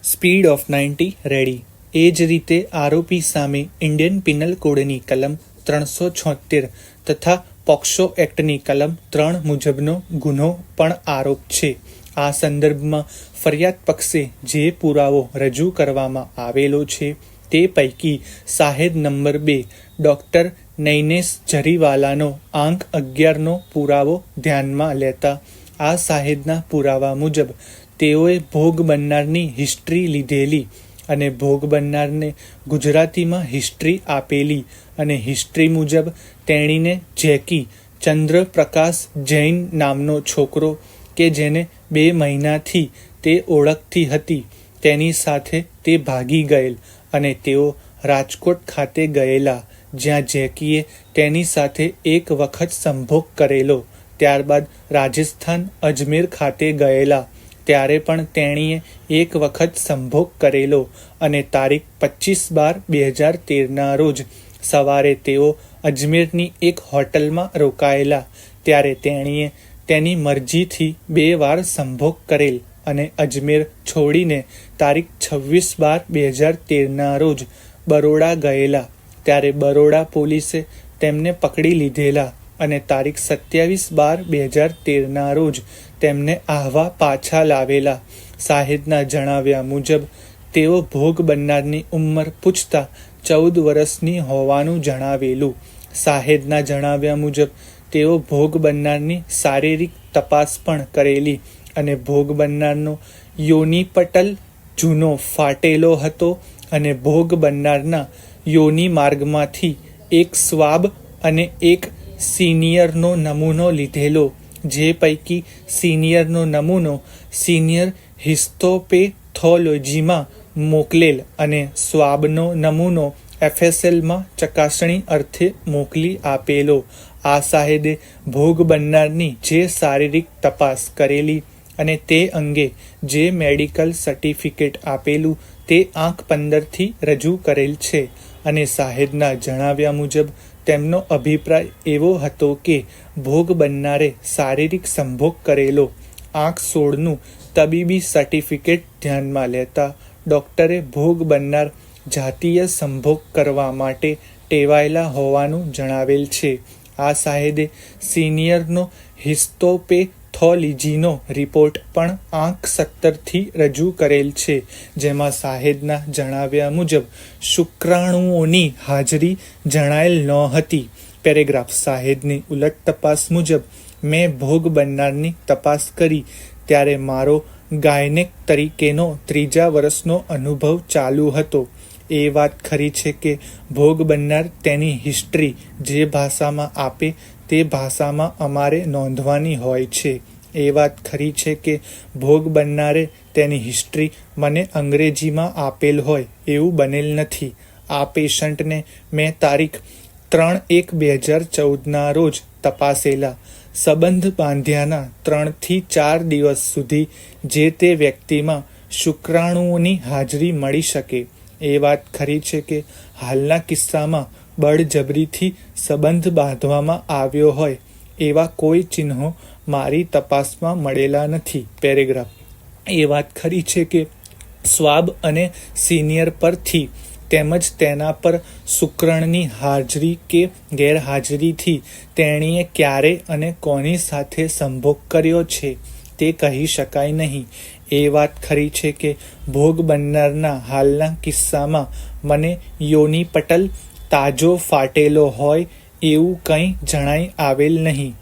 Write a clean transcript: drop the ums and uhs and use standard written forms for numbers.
Speed of 90 ready. એ જ રીતે આરોપી સામે ઇન્ડિયન પિનલ કોડની કલમ 376 તથા પોક્સો એક્ટની કલમ 3 મુજબનો ગુનો પણ આરોપ છે. આ સંદર્ભમાં ફરિયાદ પક્ષે જે પુરાવો રજૂ કરવામાં આવેલો છે તે પૈકી સાહેદ નંબર 2 ડૉક્ટર નૈનેશ જરીવાલાનો આંક 11નો પુરાવો ધ્યાનમાં લેતા આ સાહેદના પુરાવા મુજબ તેઓએ ભોગ બનનારની હિસ્ટ્રી લીધેલી અને ભોગ બનનારને ગુજરાતીમાં હિસ્ટ્રી આપેલી અને હિસ્ટ્રી મુજબ તેણીને જેકી ચંદ્રપ્રકાશ જૈન નામનો છોકરો કે જેને 2 મહિનાથી તે ઓળખતી હતી તેની સાથે તે ભાગી ગયેલ અને તેઓ રાજકોટ ખાતે ગયેલા, જ્યાં જેકીએ તેની સાથે એક વખત સંભોગ કરેલો. ત્યારબાદ રાજસ્થાન અજમેર ખાતે ગયેલા, ત્યારે પણ તેણીએ એક વખત સંભોગ કરેલો અને તારીખ 25/12/2013ના રોજ સવારે તેઓ અજમેરની એક હોટલમાં રોકાયેલા, ત્યારે તેણીએ તેની મરજીથી 2 વાર સંભોગ કરેલ અને અજમેર છોડીને તારીખ 26/12/2013ના રોજ બરોડા ગયેલા, ત્યારે બરોડા પોલીસે તેમને પકડી લીધેલા અને તારીખ 27/12/2013ના રોજ તેમને આહવા પાછા લાવેલા. સાહેદના જણાવ્યા મુજબ તેઓ ભોગ બનનારની ઉંમર પૂછતા 14 વર્ષની હોવાનું જણાવેલું. સાહેદના જણાવ્યા મુજબ તેઓ ભોગ બનનારની શારીરિક તપાસ પણ કરેલી અને ભોગ બનનારનો યોનિપટલ જૂનો ફાટેલો હતો અને ભોગ બનનારના યોનિ માર્ગમાંથી એક સ્વાબ અને એક સિનિયરનો નમૂનો લીધેલો, જે પૈકી સિનિયરનો નમૂનો સિનિયર હિસ્ટોપેથોલોજીમાં મોકલેલ અને સ્વાબનો નમૂનો FSLમાં ચકાસણી અર્થે મોકલી આપેલો. આ સાહેદે ભોગ બનનારની જે શારીરિક તપાસ કરેલી અને તે અંગે જે મેડિકલ સર્ટિફિકેટ આપેલું તે આંક 15થી રજૂ કરેલ છે અને સાહેદના જણાવ્યા મુજબ તેમનો અભિપ્રાય એવો હતો કે ભોગ બનનારે શારીરિક સંભોગ કરેલો. આંક 16નું તબીબી સર્ટિફિકેટ ધ્યાનમાં લેતા ડૉક્ટરે ભોગ બનનાર જાતીય સંભોગ કરવા માટે ટેવાયેલા હોવાનું જણાવેલ છે. આ સાહેદે સિનિયરનો હિસ્ટોપેથોલોજીનો રિપોર્ટ પણ આંક 17થી રજૂ કરેલ છે, જેમાં સાહેદના જણાવ્યા મુજબ શુક્રાણુઓની હાજરી જણાયેલ ન હતી. પેરેગ્રાફ. સાહેદની ઉલટ તપાસ મુજબ મેં ભોગ બનનારની તપાસ કરી ત્યારે મારો ગાયનેક તરીકેનો 3જા વર્ષનો અનુભવ ચાલુ હતો. એ વાત ખરી છે કે ભોગ બનનાર તેની હિસ્ટ્રી જે ભાષામાં આપે તે ભાષામાં અમારે નોંધવાની હોય છે. એ વાત ખરી છે કે ભોગ બનનારે તેની હિસ્ટ્રી મને અંગ્રેજીમાં આપેલ હોય એવું બનેલ નથી. આ પેશન્ટને મેં તારીખ 3/1/2014ના રોજ તપાસેલા. સંબંધ બાંધ્યાના 3થી 4 દિવસ સુધી જે તે વ્યક્તિમાં શુક્રાણુઓની હાજરી મળી શકે. એ વાત ખરી છે કે હાલના કિસ્સામાં બળજબરીથી સંબંધ બાંધવામાં આવ્યો હોય એવા કોઈ ચિહ્નો મારી તપાસમાં મળેલા નથી. પેરેગ્રાફ. એ વાત ખરી છે કે સ્વાબ અને સિનિયર પરથી તેમજ તેના પર શુક્રાણુની હાજરી કે ગેરહાજરીથી તેણીએ ક્યારે અને કોની સાથે સંભોગ કર્યો છે તે કહી શકાય નહીં. એ વાત ખરી છે કે ભોગ બનનારના હાલના કિસ્સામાં મને યોનિપટલ તાજો ફાટેલો હોય એવું કંઈ જણાઈ આવેલ નહીં.